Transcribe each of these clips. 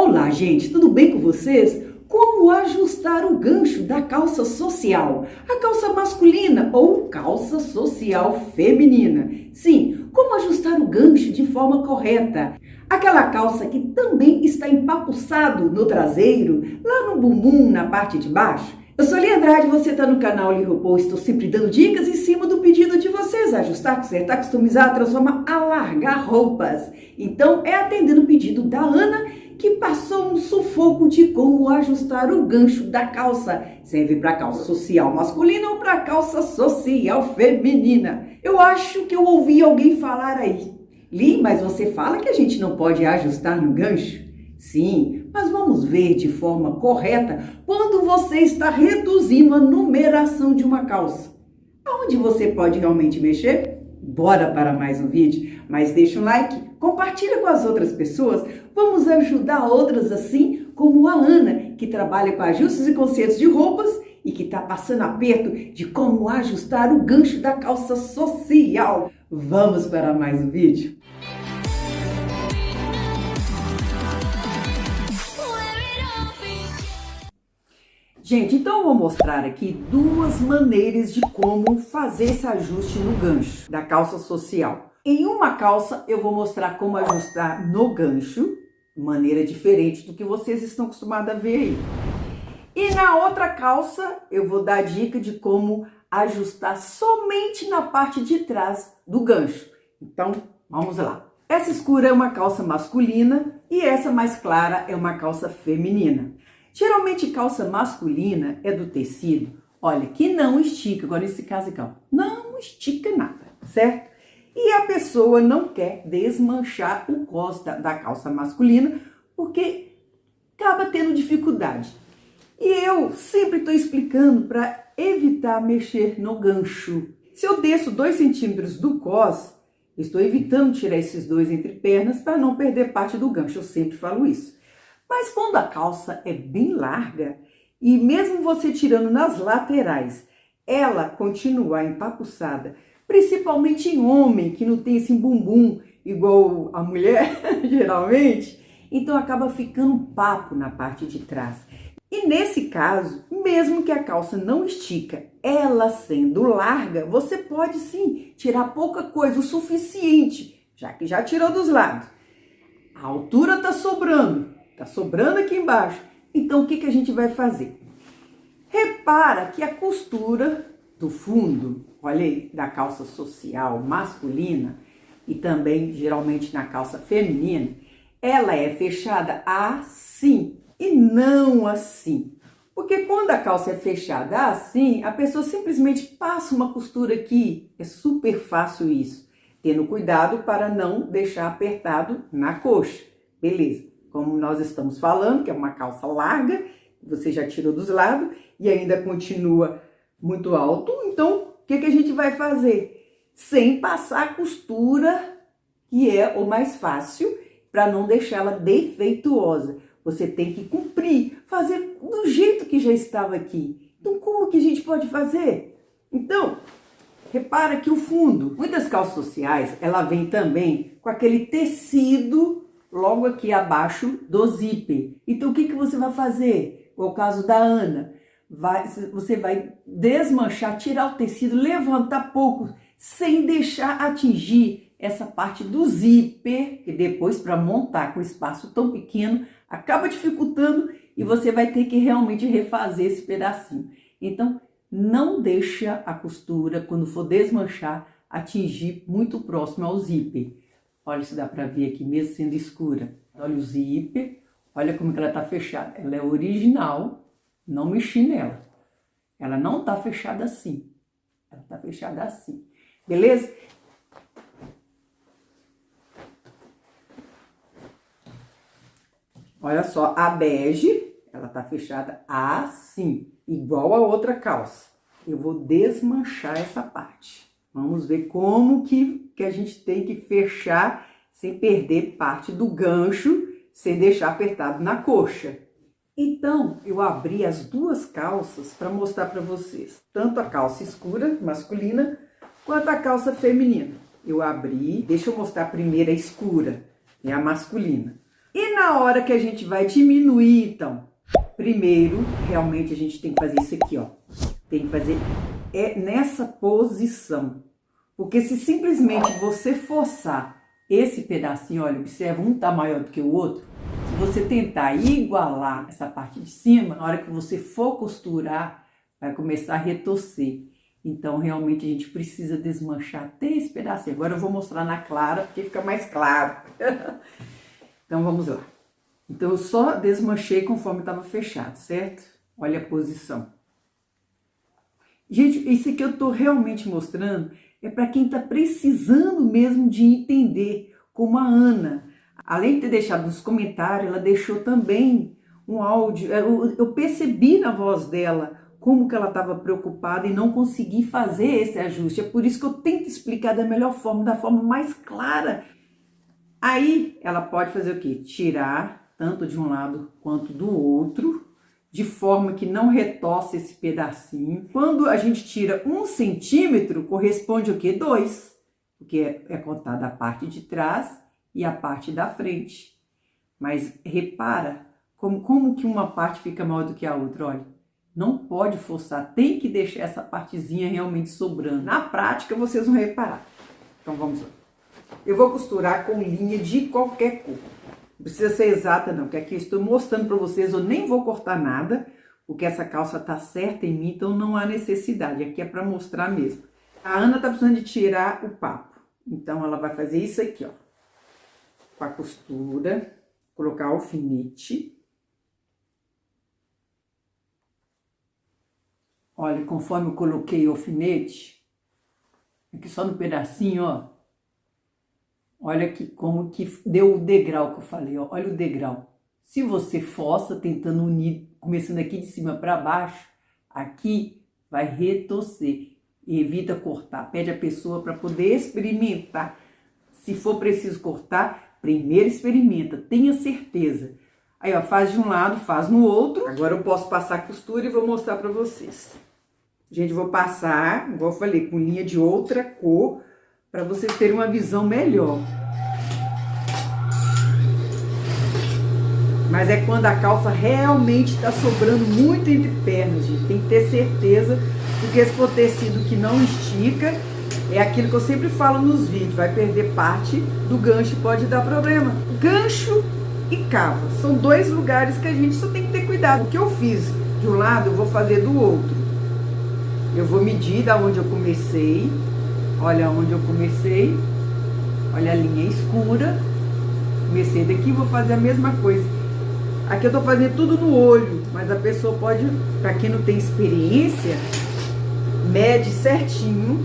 Olá, gente, tudo bem com vocês? Como ajustar o gancho da calça social? A calça masculina ou calça social feminina? Sim, como ajustar o gancho de forma correta? Aquela calça que também está empapuçado no traseiro, lá no bumbum, na parte de baixo. Eu sou Lia Andrade, você está no canal Lia RuPaul, estou sempre dando dicas em cima do pedido de vocês, ajustar, consertar, customizar, transformar, alargar roupas. Então, é atendendo o pedido da Ana, que passou um sufoco de como ajustar o gancho da calça. Serve para calça social masculina ou para calça social feminina. Eu acho que eu ouvi alguém falar aí. Li, mas você fala que a gente não pode ajustar no gancho? Sim, mas vamos ver de forma correta quando você está reduzindo a numeração de uma calça. Aonde você pode realmente mexer? Bora para mais um vídeo, mas deixa um like, compartilha com as outras pessoas, vamos ajudar outras assim como a Ana, que trabalha com ajustes e consertos de roupas e que está passando aperto de como ajustar o gancho da calça social. Vamos para mais um vídeo? Gente, então eu vou mostrar aqui duas maneiras de como fazer esse ajuste no gancho da calça social. Em uma calça eu vou mostrar como ajustar no gancho, maneira diferente do que vocês estão acostumados a ver aí. E na outra calça eu vou dar a dica de como ajustar somente na parte de trás do gancho. Então, vamos lá. Essa escura é uma calça masculina e essa mais clara é uma calça feminina. Geralmente calça masculina é do tecido, olha, que não estica, agora nesse caso aqui, ó, não estica nada, certo? E a pessoa não quer desmanchar o cos da calça masculina porque acaba tendo dificuldade. E eu sempre estou explicando para evitar mexer no gancho. Se eu desço 2 centímetros do cos, estou evitando tirar esses 2 entre pernas para não perder parte do gancho, eu sempre falo isso. Mas quando a calça é bem larga e mesmo você tirando nas laterais, ela continuar empapuçada, principalmente em homem que não tem esse bumbum igual a mulher, geralmente, então acaba ficando um papo na parte de trás. E nesse caso, mesmo que a calça não estica, ela sendo larga, você pode sim tirar pouca coisa, o suficiente, já que já tirou dos lados. A altura está sobrando aqui embaixo. Então, o que a gente vai fazer? Repara que a costura do fundo, olha aí, da calça social masculina e também geralmente na calça feminina, ela é fechada assim e não assim. Porque quando a calça é fechada assim, a pessoa simplesmente passa uma costura aqui. É super fácil isso, tendo cuidado para não deixar apertado na coxa. Beleza. Como nós estamos falando, que é uma calça larga, você já tirou dos lados e ainda continua muito alto, então o que a gente vai fazer? Sem passar a costura, que é o mais fácil, para não deixá-la defeituosa. Você tem que cumprir, fazer do jeito que já estava aqui. Então como que a gente pode fazer? Então, repara que o fundo, muitas calças sociais, ela vem também com aquele tecido logo aqui abaixo do zíper. Então, o que você vai fazer? É o caso da Ana. Você vai desmanchar, tirar o tecido, levantar pouco, sem deixar atingir essa parte do zíper, que depois, para montar com espaço tão pequeno, acaba dificultando e você vai ter que realmente refazer esse pedacinho. Então, não deixa a costura, quando for desmanchar, atingir muito próximo ao zíper. Olha, se dá para ver aqui mesmo sendo escura. Olha o zíper, olha como que ela está fechada. Ela é original, não mexi nela. Ela não está fechada assim. Ela está fechada assim. Beleza? Olha só, a bege, ela está fechada assim, igual a outra calça. Eu vou desmanchar essa parte. Vamos ver como que a gente tem que fechar sem perder parte do gancho, sem deixar apertado na coxa. Então, eu abri as duas calças para mostrar para vocês. Tanto a calça escura, masculina, quanto a calça feminina. Eu abri, deixa eu mostrar primeiro a escura, é a masculina. E na hora que a gente vai diminuir, então, primeiro, realmente a gente tem que fazer isso aqui, ó. Tem que fazer nessa posição. Porque se simplesmente você forçar esse pedacinho, olha, observa, um tá maior do que o outro. Se você tentar igualar essa parte de cima, na hora que você for costurar, vai começar a retorcer. Então, realmente, a gente precisa desmanchar até esse pedacinho. Agora eu vou mostrar na clara, porque fica mais claro. Então, vamos lá. Então, eu só desmanchei conforme estava fechado, certo? Olha a posição. Gente, isso aqui eu tô realmente mostrando é para quem tá precisando mesmo de entender, como a Ana. Além de ter deixado nos comentários, ela deixou também um áudio. Eu percebi na voz dela como que ela estava preocupada e não consegui fazer esse ajuste. É por isso que eu tento explicar da melhor forma, da forma mais clara. Aí ela pode fazer o quê? Tirar tanto de um lado quanto do outro, de forma que não retorce esse pedacinho. Quando a gente tira 1 centímetro, corresponde o quê? 2, porque é contada a parte de trás e a parte da frente. Mas repara como que uma parte fica maior do que a outra, olha. Não pode forçar, tem que deixar essa partezinha realmente sobrando. Na prática, vocês vão reparar. Então, vamos lá. Eu vou costurar com linha de qualquer cor. Não precisa ser exata não, porque aqui eu estou mostrando para vocês, eu nem vou cortar nada, porque essa calça tá certa em mim, então não há necessidade. Aqui é para mostrar mesmo. A Ana tá precisando de tirar o papo. Então, ela vai fazer isso aqui, ó. Com a costura, colocar alfinete. Olha, conforme eu coloquei o alfinete, aqui só no pedacinho, ó. Olha aqui como que deu o degrau que eu falei, ó. Olha o degrau. Se você força, tentando unir, começando aqui de cima para baixo, aqui vai retorcer. Evita cortar. Pede a pessoa para poder experimentar. Se for preciso cortar, primeiro experimenta, tenha certeza. Aí, ó, faz de um lado, faz no outro. Agora eu posso passar a costura e vou mostrar para vocês. Gente, vou passar, igual eu falei, com linha de outra cor, para vocês terem uma visão melhor. Mas é quando a calça realmente está sobrando muito entre pernas, gente. Tem que ter certeza, porque se for tecido que não estica, é aquilo que eu sempre falo nos vídeos, vai perder parte do gancho e pode dar problema. Gancho e cava são 2 lugares que a gente só tem que ter cuidado. O que eu fiz de um lado, eu vou fazer do outro. Eu vou medir da onde eu comecei. Olha onde eu comecei. Olha a linha escura. Comecei daqui, vou fazer a mesma coisa. Aqui eu tô fazendo tudo no olho, mas a pessoa pode, para quem não tem experiência, mede certinho.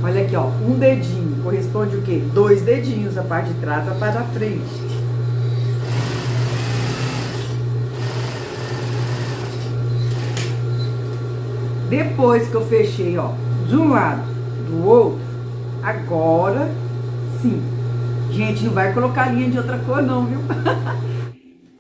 Olha aqui, ó, 1 dedinho. Corresponde o quê? 2 dedinhos, a parte de trás, a parte da frente. Depois que eu fechei, ó, de um lado, do outro, agora sim. Gente, não vai colocar linha de outra cor não, viu?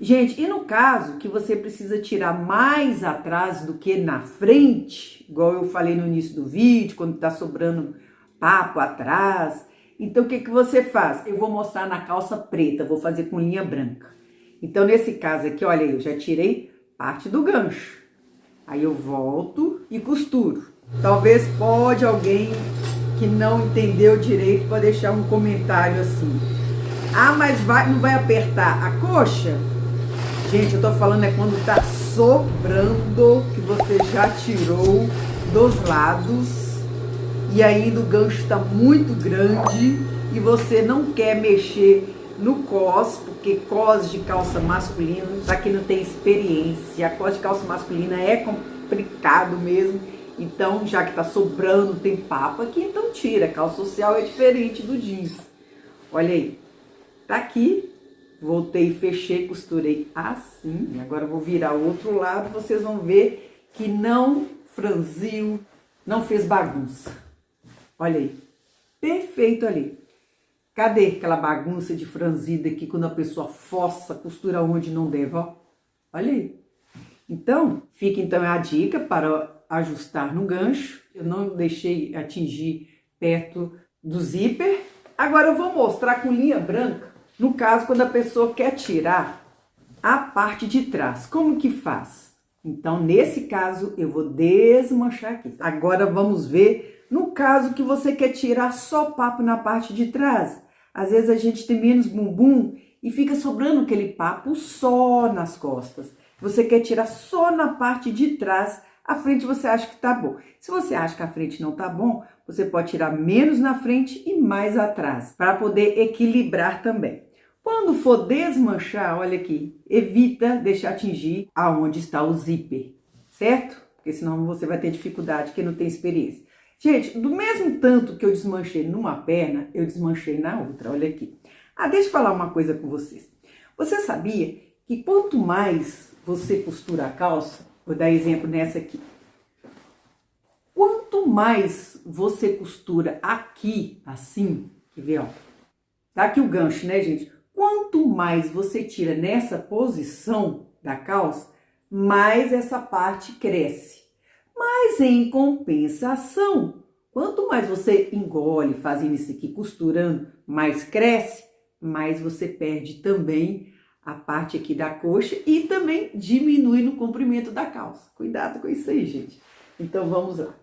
Gente, e no caso que você precisa tirar mais atrás do que na frente, igual eu falei no início do vídeo, quando tá sobrando papo atrás, então o que que você faz? Eu vou mostrar na calça preta, vou fazer com linha branca. Então, nesse caso aqui, olha aí, eu já tirei parte do gancho. Aí eu volto e costuro. Talvez pode alguém que não entendeu direito pode deixar um comentário assim. Ah, mas não vai apertar a coxa? Gente, eu tô falando é quando tá sobrando, que você já tirou dos lados e ainda o gancho tá muito grande e você não quer mexer no cos, porque cos de calça masculina, para quem não tem experiência, a cos de calça masculina é complicado mesmo. Então, já que tá sobrando, tem papo aqui, então tira. A calça social é diferente do jeans. Olha aí. Tá aqui. Voltei, fechei, costurei assim. Agora eu vou virar o outro lado. Vocês vão ver que não franziu, não fez bagunça. Olha aí. Perfeito ali. Cadê aquela bagunça de franzida aqui quando a pessoa força, costura onde não deve, ó? Olha aí. Então, fica então a dica para ajustar no gancho. Eu não deixei atingir perto do zíper. Agora eu vou mostrar com linha branca No caso, quando a pessoa quer tirar a parte de trás, como que faz? Então, nesse caso, eu vou desmanchar aqui. Agora, vamos ver no caso que você quer tirar só papo na parte de trás. Às vezes, a gente tem menos bumbum e fica sobrando aquele papo só nas costas. Você quer tirar só na parte de trás, a frente você acha que tá bom. Se você acha que a frente não tá bom, você pode tirar menos na frente e mais atrás, para poder equilibrar também. Quando for desmanchar, olha aqui, evita deixar atingir aonde está o zíper, certo? Porque senão você vai ter dificuldade, quem não tem experiência. Gente, do mesmo tanto que eu desmanchei numa perna, eu desmanchei na outra, olha aqui. Deixa eu falar uma coisa com vocês. Você sabia que quanto mais você costura a calça, vou dar exemplo nessa aqui. Quanto mais você costura aqui, assim, quer ver, ó? Tá aqui o gancho, né, gente? Quanto mais você tira nessa posição da calça, mais essa parte cresce. Mas em compensação, quanto mais você engole fazendo isso aqui, costurando, mais cresce, mais você perde também a parte aqui da coxa e também diminui no comprimento da calça. Cuidado com isso aí, gente. Então, vamos lá.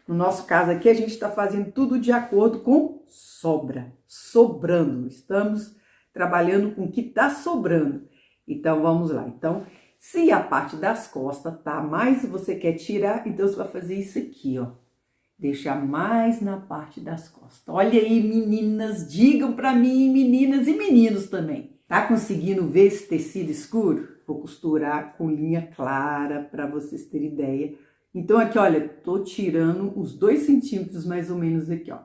No nosso caso aqui, a gente está fazendo tudo de acordo com sobra, sobrando. Estamos trabalhando com o que está sobrando. Então, vamos lá. Então, se a parte das costas tá mais e você quer tirar, então você vai fazer isso aqui, ó. Deixar mais na parte das costas. Olha aí, meninas, digam para mim, meninas e meninos também. Tá conseguindo ver esse tecido escuro? Vou costurar com linha clara para vocês terem ideia. Então, aqui, olha, tô tirando uns 2 centímetros mais ou menos aqui, ó.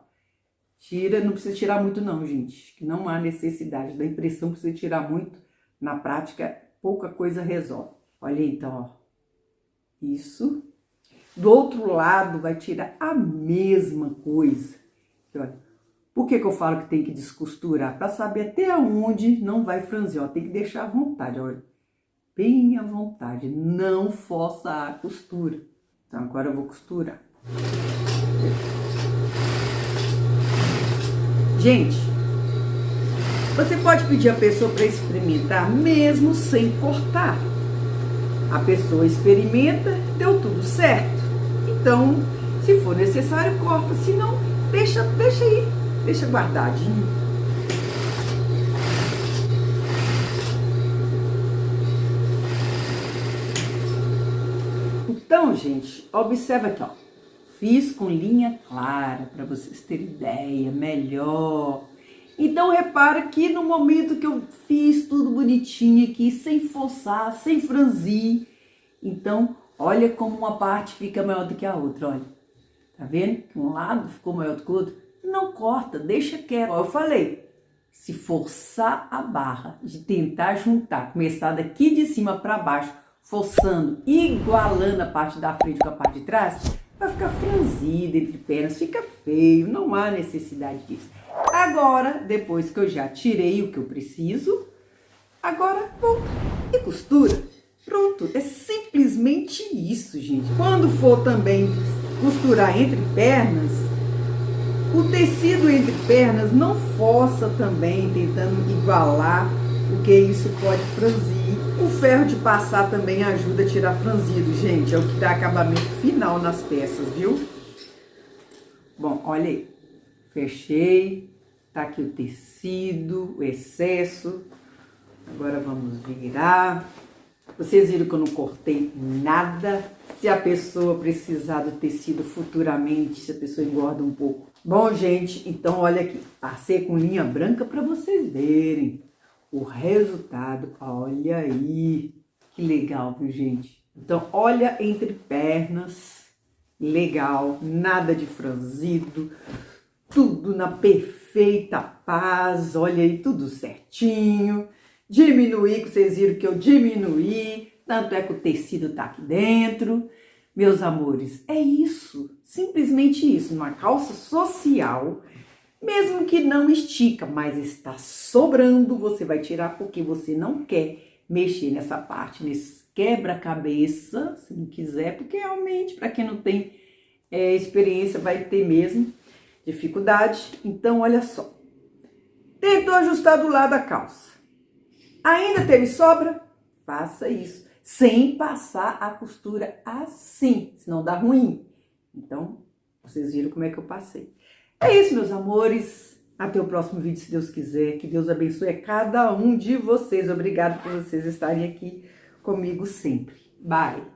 Tira, não precisa tirar muito não, gente, que não há necessidade, dá impressão que você tirar muito, na prática, pouca coisa resolve. Olha aí, então, ó, isso. Do outro lado, vai tirar a mesma coisa. Aqui, olha. Por que eu falo que tem que descosturar? Para saber até onde não vai franzir, ó, tem que deixar à vontade, olha, bem à vontade, não força a costura. Então, agora eu vou costurar. Gente, você pode pedir a pessoa para experimentar mesmo sem cortar. A pessoa experimenta, deu tudo certo. Então, se for necessário, corta. Se não, deixa aí, deixa guardadinho. Então, gente, observa aqui, ó. Fiz com linha clara, para vocês terem ideia melhor. Então, repara que no momento que eu fiz tudo bonitinho aqui, sem forçar, sem franzir, então, olha como uma parte fica maior do que a outra, olha. Tá vendo? Que um lado ficou maior do que o outro. Não corta, deixa quieto. Ó, eu falei, se forçar a barra de tentar juntar, começar daqui de cima para baixo, forçando, igualando a parte da frente com a parte de trás, vai ficar franzido entre pernas, fica feio, não há necessidade disso. Agora, depois que eu já tirei o que eu preciso, agora volta e costura. Pronto, é simplesmente isso, gente. Quando for também costurar entre pernas, o tecido entre pernas não força também, tentando igualar, porque isso pode franzir. O ferro de passar também ajuda a tirar franzido, gente. É o que dá acabamento final nas peças, viu? Bom, olha aí. Fechei. Tá aqui o tecido, o excesso. Agora vamos virar. Vocês viram que eu não cortei nada. Se a pessoa precisar do tecido futuramente, se a pessoa engorda um pouco. Bom, gente, então olha aqui. Passei com linha branca para vocês verem o resultado. Olha aí. Que legal, viu, gente? Então, olha entre pernas. Legal. Nada de franzido. Tudo na perfeita paz. Olha aí, tudo certinho. Diminuí, que vocês viram que eu diminuí. Tanto é que o tecido tá aqui dentro. Meus amores, é isso. Simplesmente isso. Uma calça social, mesmo que não estica, mas está sobrando, você vai tirar porque você não quer mexer nessa parte, nesse quebra-cabeça, se não quiser, porque realmente, para quem não tem experiência, vai ter mesmo dificuldade. Então, olha só. Tentou ajustar do lado da calça. Ainda teve sobra? Faça isso, sem passar a costura assim, senão dá ruim. Então, vocês viram como é que eu passei. É isso, meus amores. Até o próximo vídeo, se Deus quiser. Que Deus abençoe a cada um de vocês. Obrigado por vocês estarem aqui comigo sempre. Bye!